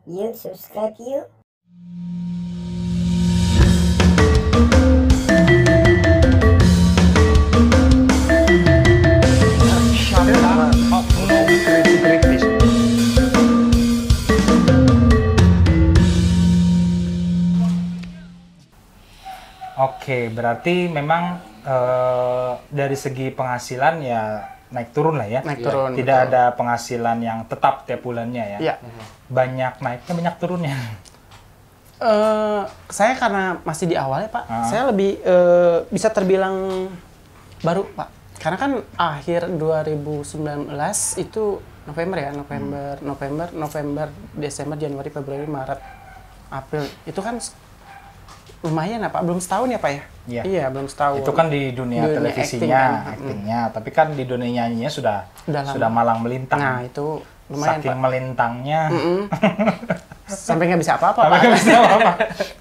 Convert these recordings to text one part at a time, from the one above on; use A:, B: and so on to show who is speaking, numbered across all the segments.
A: Yuk, subscribe yuk.
B: Oke, berarti memang dari segi penghasilan ya naik turun lah ya.
C: Naik turun.
B: Tidak ada penghasilan yang tetap tiap bulannya ya.
C: Iya.
B: Banyak naiknya, banyak turunnya.
C: Saya karena masih di awal ya Pak, saya lebih bisa terbilang baru Pak. Karena kan akhir 2019 itu November ya, November, Desember, Januari, Februari, Maret, April. Itu kan lumayan ya Pak, belum setahun ya Pak ya? Iya, belum setahun.
B: Itu kan di dunia televisinya, aktingnya. Tapi kan di dunia nyanyinya sudah malang melintang.
C: Nah, itu lumayan
B: saking
C: Pak.
B: Melintangnya.
C: Sampai nggak bisa apa-apa Pak.
B: Nggak bisa apa-apa.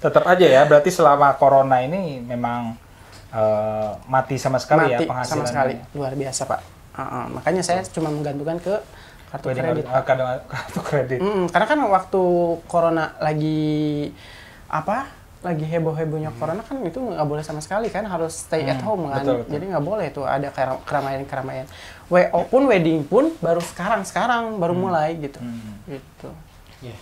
B: Tetap aja ya, berarti selama corona ini memang mati sama sekali ya penghasilannya.
C: Sama sekali, luar biasa Pak. Makanya saya cuma menggantungkan ke kartu kredit.
B: Kartu kredit.
C: Karena kan waktu corona lagi lagi heboh-hebohnya corona kan itu nggak boleh sama sekali kan, harus stay at home kan.
B: Betul.
C: Jadi nggak boleh tuh ada keramaian. WO pun wedding pun baru sekarang baru mulai gitu. Gitu.
B: Yeah.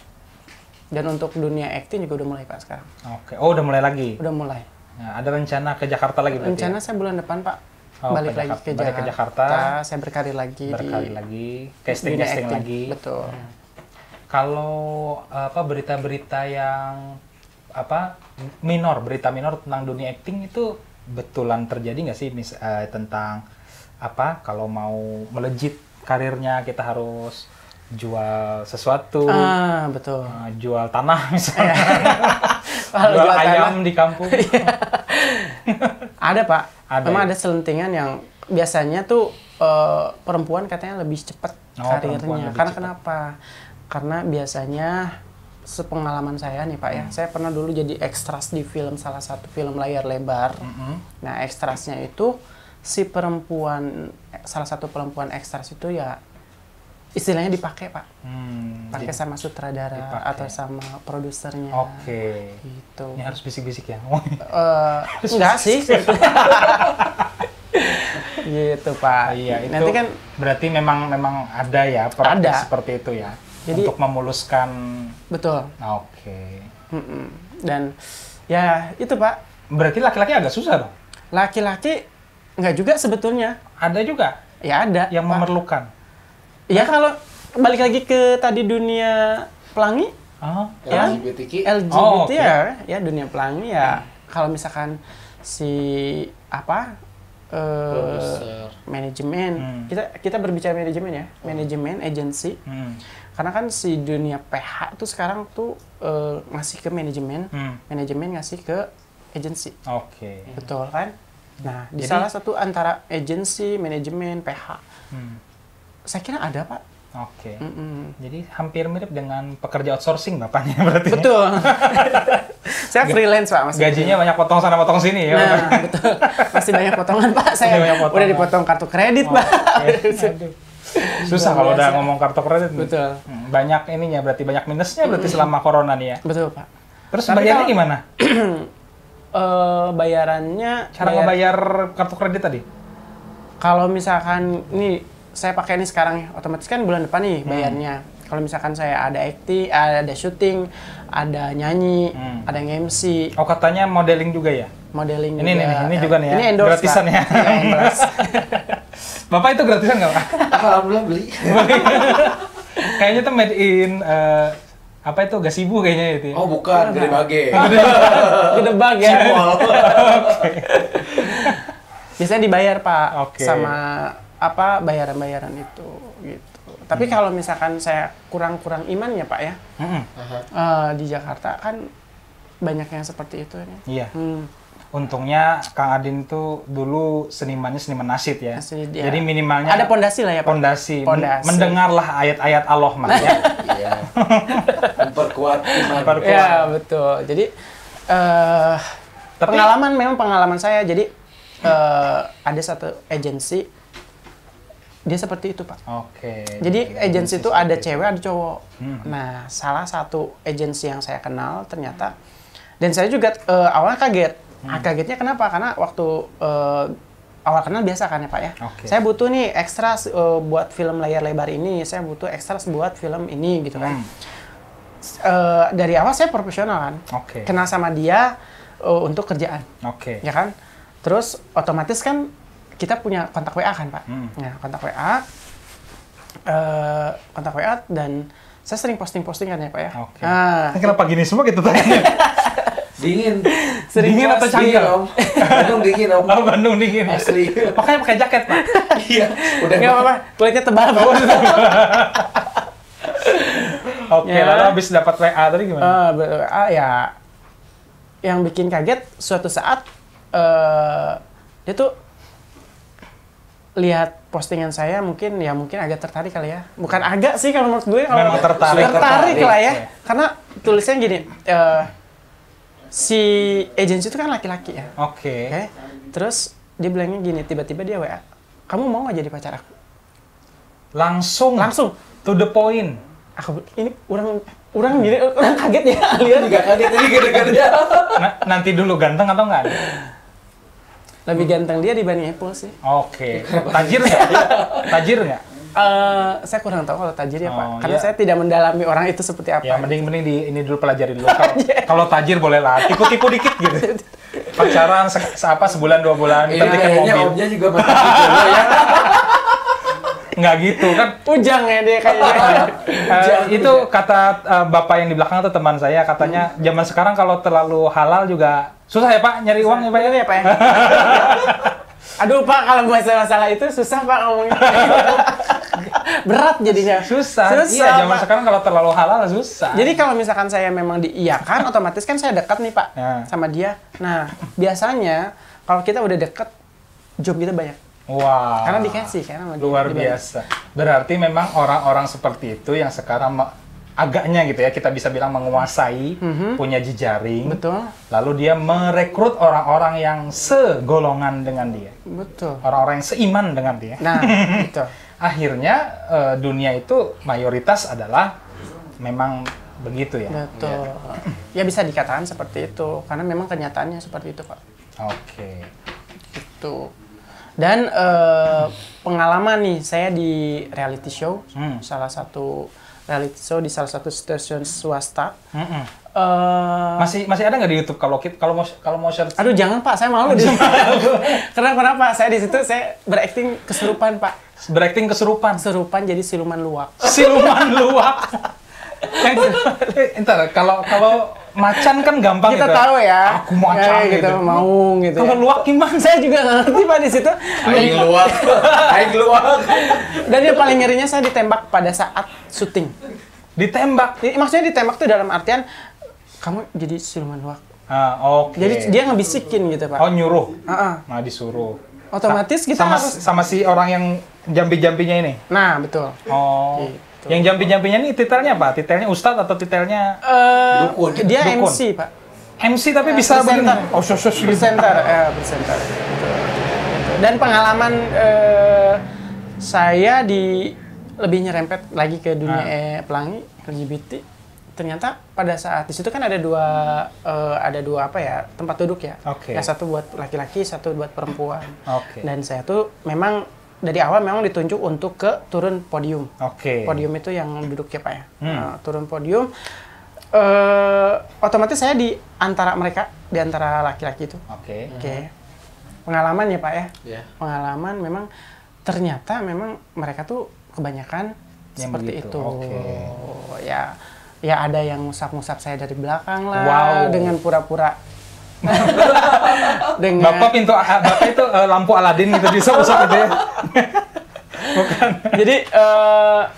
C: Dan untuk dunia acting juga udah mulai Pak sekarang.
B: Oke. Oh, udah mulai lagi.
C: Udah mulai.
B: Nah, ada rencana ke Jakarta lagi berarti?
C: Rencana saya bulan depan Pak. Balik lagi ke Jakarta. Saya berkarir lagi
B: casting lagi.
C: Betul.
B: Kalau berita-berita yang berita minor tentang dunia acting itu betulan terjadi nggak sih tentang kalau mau melejit karirnya kita harus jual sesuatu,
C: betul.
B: Jual tanah misalnya,
C: jual
B: ayam di kampung.
C: Ada Pak, memang
B: ya?
C: ada selentingan yang biasanya tuh perempuan katanya lebih cepat karirnya. Karena kenapa? Karena biasanya sepengalaman saya nih Pak ya, saya pernah dulu jadi ekstras di salah satu film layar lebar. Nah ekstrasnya itu salah satu perempuan ekstras itu ya istilahnya dipakai Pak, pakai sama sutradara atau sama produsernya.
B: Oke.
C: Gitu.
B: Ini harus bisik-bisik ya.
C: Enggak sih. Gitu Pak.
B: Iya, itu
C: nanti kan
B: berarti memang ada ya praktik seperti itu ya. Jadi, untuk memuluskan.
C: Betul.
B: Oke.
C: Dan ya itu Pak.
B: Berarti laki-laki agak susah dong?
C: Laki-laki nggak juga sebetulnya.
B: Ada juga?
C: Ya ada.
B: Yang memerlukan?
C: Ya kalau balik lagi ke tadi dunia pelangi. Ya, LGBT ya dunia pelangi ya. Kalau misalkan manajemen, kita berbicara manajemen ya, manajemen agensi. Karena kan si dunia PH tuh sekarang tuh ngasih ke manajemen ngasih ke agensi.
B: Oke.
C: Betul kan? Nah, di salah satu antara agensi, manajemen, PH, saya kira ada Pak.
B: Oke. Jadi hampir mirip dengan pekerja outsourcing bapaknya berarti.
C: Betul. Saya freelance Pak.
B: Gajinya banyak potong sana potong sini ya.
C: Nah, betul. Masih banyak potongan Pak. Saya udah dipotong kartu kredit Pak.
B: Susah kalau udah ngomong kartu kredit.
C: Betul.
B: Banyak ininya berarti, banyak minusnya berarti selama corona nih ya.
C: Betul Pak.
B: Terus bayarnya gimana?
C: Bayarannya
B: cara ngebayar kartu kredit tadi?
C: Kalau misalkan nih saya pakai ini sekarang ya, otomatis kan bulan depan nih bayarnya. Kalau misalkan saya ada acting, ada syuting, ada nyanyi, ada MC.
B: Oh, katanya modeling juga ya?
C: Modeling
B: ini juga nih ya?
C: Ini endorse,
B: gratisan
C: Pak.
B: Ya?
C: Iya, endorse.
B: Bapak itu gratisan nggak Pak?
D: Alhamdulillah beli.
B: Kayaknya tuh made in itu Gasibu kayaknya itu ya?
D: Oh bukan, Gede Bage.
C: Gede Bage ya?
B: Okay.
C: Biasanya dibayar Pak, sama bayaran-bayaran itu gitu. Tapi kalau misalkan saya kurang iman ya Pak ya, di Jakarta kan banyak yang seperti itu ya.
B: Iya. Untungnya Kang Adin tuh dulu seniman nasib ya. Jadi minimalnya
C: ada pondasi lah ya Pak.
B: Pondasi. Mendengarlah ayat-ayat Allah Mas ya.
D: Iya. Memperkuat iman.
C: Ya betul. Jadi pengalaman saya. Jadi ada satu agensi dia seperti itu, Pak.
B: Oke.
C: Jadi agensi itu ada
B: seperti
C: cewek, ada cowok. Nah, salah satu agensi yang saya kenal ternyata, dan saya juga awalnya kaget. Kagetnya kenapa? Karena waktu awal kenal biasa kan ya Pak ya.
B: Oke.
C: Saya butuh nih ekstra buat film layar lebar ini, saya butuh ekstra buat film ini gitu kan. Dari awal saya profesional kan.
B: Oke.
C: Kenal sama dia untuk kerjaan.
B: Oke.
C: Ya kan? Terus otomatis kan kita punya kontak WA kan Pak. Nah, kontak WA dan saya sering posting-posting kan ya Pak ya.
B: Oke. Kenapa gini semua gitu tanya?
D: Dingin.
B: Dingin atau
D: Dingin,
B: cangkel?
D: Om. Bandung dingin, Om.
B: Oh, Bandung dingin.
D: Asli.
B: Makanya pakai jaket, Pak.
D: Iya, udah.
C: Nggak apa-apa, kulitnya tebal Pak.
B: Oke,
C: Ya.
B: lalu habis dapat WA tadi gimana?
C: Ya, yang bikin kaget suatu saat dia tuh lihat postingan saya mungkin agak tertarik kali ya. Bukan agak sih kalau menurut gue, kalau
B: Memang tertarik.
C: tertarik lah ya.
B: Oke.
C: Karena tulisannya gini, si agensi itu kan laki-laki ya.
B: Oke.
C: Oke. Terus dia bilangnya gini, tiba-tiba dia WA, kamu mau nggak jadi pacar aku? Langsung.
B: To the point.
C: Aku ini orang gini, orang kaget ya. Lihat
D: Juga kaget tadi gara-gara.
B: Nanti dulu ganteng atau enggak?
C: lebih ganteng dia dibanding Apple sih.
B: Oke. Tajir nggak? Tajir nggak?
C: Saya kurang tahu kalau tajir ya Pak,
B: Oh,
C: karena
B: ya.
C: saya tidak mendalami orang itu seperti apa.
B: Ya mending di ini dulu pelajari dulu. Kalau tajir boleh lah, tipu-tipu dikit gitu. Pacaran sebulan 2 bulan,
D: Ini
B: tertikan
D: kayaknya
B: mobil.
D: Omnya juga masih gitu ya.
B: Nggak gitu kan?
C: Ujang ya dia kayaknya.
B: Itu kata bapak yang di belakang atau teman saya, katanya zaman sekarang kalau terlalu halal juga susah ya Pak nyari uang ya Pak
C: ya Pak ya. Aduh Pak, kalau masalah itu susah Pak ngomongnya. Berat jadinya.
B: Susah. Iya, zaman
C: Pak.
B: sekarang kalau terlalu halal susah.
C: Jadi kalau misalkan saya memang diiyakan, otomatis kan saya dekat nih Pak
B: Ya.
C: sama dia. Nah, biasanya kalau kita udah deket, job kita banyak.
B: Wah.
C: Karena dikasih kan sama dia.
B: Luar
C: Dibantu.
B: biasa. Berarti memang orang-orang seperti itu yang sekarang agaknya gitu ya, kita bisa bilang menguasai, punya jejaring.
C: Betul.
B: Lalu dia merekrut orang-orang yang segolongan dengan dia.
C: Betul.
B: Orang-orang yang seiman dengan dia.
C: Nah, betul.
B: Akhirnya dunia itu mayoritas adalah memang begitu ya.
C: Betul. Ya bisa dikatakan seperti itu, karena memang kenyataannya seperti itu Pak.
B: Oke.
C: Gitu. Dan pengalaman nih, saya di reality show, salah satu reality show di salah satu stasiun swasta.
B: Masih ada nggak di YouTube kalau mau share?
C: Aduh jangan Pak, saya malu di situ. Kenapa? Saya di situ saya berakting kesurupan Pak.
B: Berakting kesurupan.
C: Kesurupan jadi siluman luwak.
B: Siluman luwak. Entar kalau macan kan gampang
C: Kita
B: gitu.
C: tahu ya.
B: Aku macan
C: gitu.
B: gitu.
C: Mau gitu.
B: Kalau
C: ya.
B: luwak gimana?
C: Saya juga nggak ngerti Pak di situ.
D: Aing luar. Aing luar.
C: Dan yang paling ngerinya saya ditembak pada saat syuting.
B: Ditembak.
C: Maksudnya ditembak tuh dalam artian kamu jadi siluman luwak.
B: Oke.
C: Jadi dia ngebisikin gitu Pak.
B: Oh nyuruh.
C: Ah.
B: Nah disuruh.
C: Otomatis kita harus.
B: sama si orang yang jampi-jampinya ini.
C: Nah betul.
B: Oh.
C: Gitu.
B: Yang jampi-jampinya ini titelnya apa? Titelnya ustadz atau titelnya
D: Dukun.
C: Dia
B: Dukun.
C: MC Pak.
B: MC tapi bisa
C: presenter.
B: begini? Oh, gitu.
C: Presenter. Presenter. Gitu. Dan pengalaman saya lebih nyerempet lagi ke dunia pelangi LGBT. Ternyata pada saat di situ kan ada dua apa ya, tempat duduk ya.
B: Oke.
C: Yang satu buat laki-laki, satu buat perempuan.
B: Oke.
C: Dan saya tuh memang dari awal memang ditunjuk untuk ke turun podium.
B: Oke.
C: Podium itu yang duduk ya Pak ya. Nah, turun podium. Otomatis saya di antara mereka, di antara laki-laki itu.
B: Oke.
C: Oke. Pengalaman ya Pak ya.
D: Ya.
C: Pengalaman memang ternyata memang mereka tuh kebanyakan
B: Yang
C: seperti
B: begitu,
C: itu.
B: oke.
C: Ya ada yang ngusap-ngusap saya dari belakang lah.
B: Wow.
C: Dengan pura-pura. dengan
B: Bapak itu lampu Aladin gitu disop-usop gitu ya. Bukan.
C: Jadi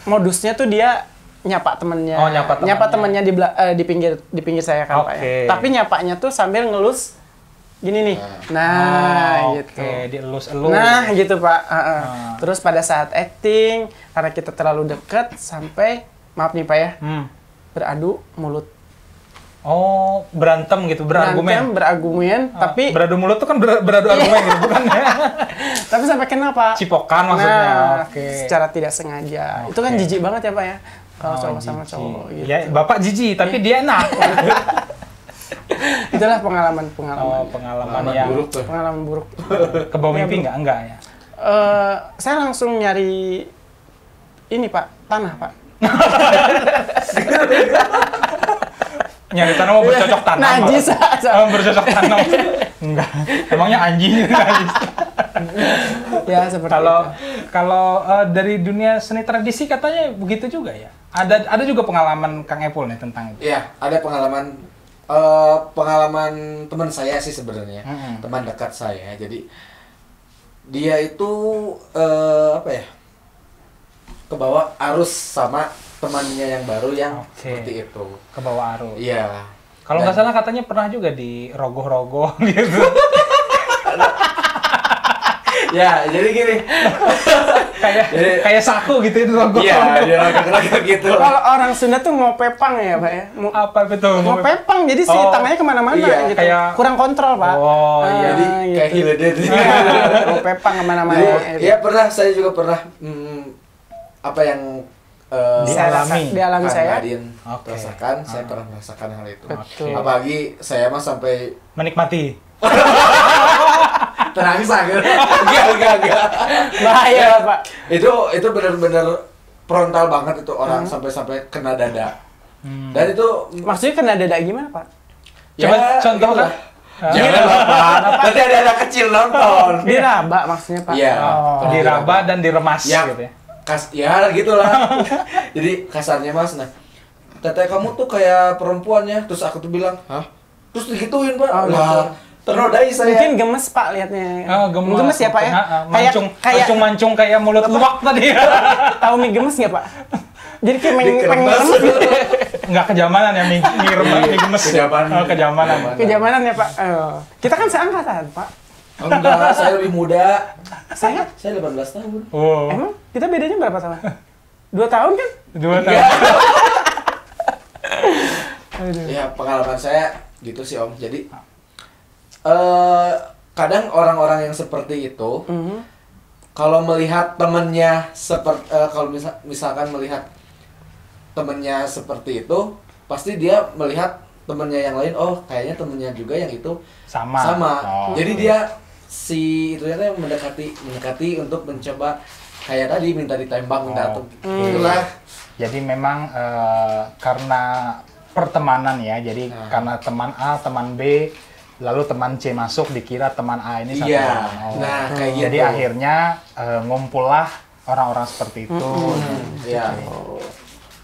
C: modusnya tuh dia nyapa temennya.
B: Oh, nyapa temennya.
C: di pinggir saya kan Pak ya.
B: Oke.
C: Tapi nyapanya tuh sambil ngelus gini nih. Nah, gitu.
B: Oke, dielus-elus.
C: Nah, gitu Pak. Terus pada saat acting, karena kita terlalu dekat sampai maaf nih Pak ya, beradu mulut.
B: Oh, berantem gitu, berargumen.
C: berargumen, tapi
B: beradu mulut tuh kan beradu argumen gitu, bukan ya?
C: tapi sampai kena Pak.
B: Cipokan maksudnya.
C: Nah,
B: Oke.
C: secara tidak sengaja. Itu kan jijik banget ya Pak ya. Kalau cowok sama
B: jijik.
C: cowok gitu.
B: Ya, Bapak jijik, tapi dia enak.
C: Itulah pengalaman-pengalaman.
B: Oh, pengalaman yang
D: buruk tuh.
C: Pengalaman buruk.
B: kebawa mimpi nggak? Enggak ya?
C: Saya langsung nyari ini Pak, tanah Pak.
B: Nyari tanah mau bercocok tanam.
C: Najis aja.
B: Bercocok tanam. Enggak. Emangnya anjing najis.
C: Ya seperti
B: Kalau dari dunia seni tradisi katanya begitu juga ya. Ada juga pengalaman Kang Epul nih tentang itu.
D: Iya, ada pengalaman teman saya sih sebenarnya, teman dekat saya. Jadi dia itu apa ya? Kebawa arus sama temannya yang baru yang seperti itu.
B: Kebawa arus.
D: Iya.
B: Kalau nggak salah katanya pernah juga di rogoh-rogoh gitu.
D: Ya, jadi gini.
B: kayak saku gitu itu rogoh.
D: Iya, dia agak gitu.
C: kalau orang Sunda tuh ngopepang ya Pak ya.
B: Apa betul?
C: Ngopepang, jadi si tangannya kemana-mana
D: Iya,
C: gitu.
B: kayak-
C: Kurang kontrol Pak.
B: Oh, iya.
D: Jadi kayak hiledet.
C: Ngopepang kemana-mana.
D: Jadi, ya pernah, saya juga pernah apa yang
C: dialami
D: Kang
C: saya.
D: Nadine
B: Oke.
D: rasakan, saya pernah merasakan hal itu.
C: Betul.
D: Apalagi saya mah sampai
B: Menikmati.
D: terangsa gitu. Enggak.
C: Bahaya Pak.
D: Itu benar-benar frontal banget itu orang sampai kena dada. Dan itu
C: Maksudnya kena dada gimana Pak?
B: Coba contoh
D: gitu
B: lah.
D: lah. Jangan Pak. Nanti ada anak kecil nonton.
C: Diraba maksudnya Pak.
D: Iya.
C: Oh.
B: Diraba dan diremas
D: Ya,
B: gitu ya.
D: ya gitulah. Jadi kasarnya Mas, nah, teteh kamu tuh kayak perempuannya. Terus aku tuh bilang, hah? Terus digituin Pak.
C: Oh,
D: Lah, ternodai saya.
C: Mungkin gemes Pak liatnya.
B: Oh, gemes
C: ya Pak ya?
B: Mancung kayak mulut luwak tadi.
C: Tahu mie gemes nggak Pak? Jadi kayak pengen
D: Dikeremas.
C: gemes gitu.
B: Nggak kejamanan ya mie gemes.
D: Kejamanan.
B: Oh, kejamanan.
C: Kejamanan ya Pak. Kita kan seangkatan Pak.
D: Enggak, saya lebih muda.
C: Saya?
D: Saya 18 tahun.
B: Oh.
C: Emang kita bedanya berapa tahun? 2 tahun kan?
B: 2 tahun.
D: Ya, pengalaman saya gitu sih Om. Jadi kadang orang-orang yang seperti itu kalau melihat temennya seperti kalau misalkan melihat temennya seperti itu, pasti dia melihat temennya yang lain, oh kayaknya temennya juga yang itu
B: Sama. Oh.
D: Jadi dia si itu yang mendekati untuk mencoba kayak tadi minta ditembak, minta atau itulah.
B: Jadi memang karena pertemanan ya. Jadi karena teman A, teman B, lalu teman C masuk dikira teman A ini satu.
D: Iya.
B: Oh.
D: Nah, kayak gitu.
B: Jadi akhirnya ngumpullah orang-orang seperti itu.
D: Iya.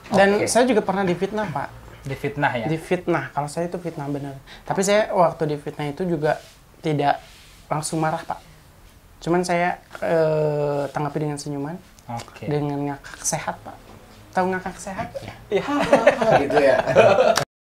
C: Dan
B: Oke.
C: saya juga pernah difitnah Pak.
B: Difitnah ya.
C: Difitnah. Kalau saya itu fitnah benar. Tapi saya waktu difitnah itu juga tidak langsung marah Pak. Cuman saya tanggapi dengan senyuman,
B: Oke.
C: dengan ngakak sehat Pak. Tahu ngakak sehat? Iya.
D: Gitu ya.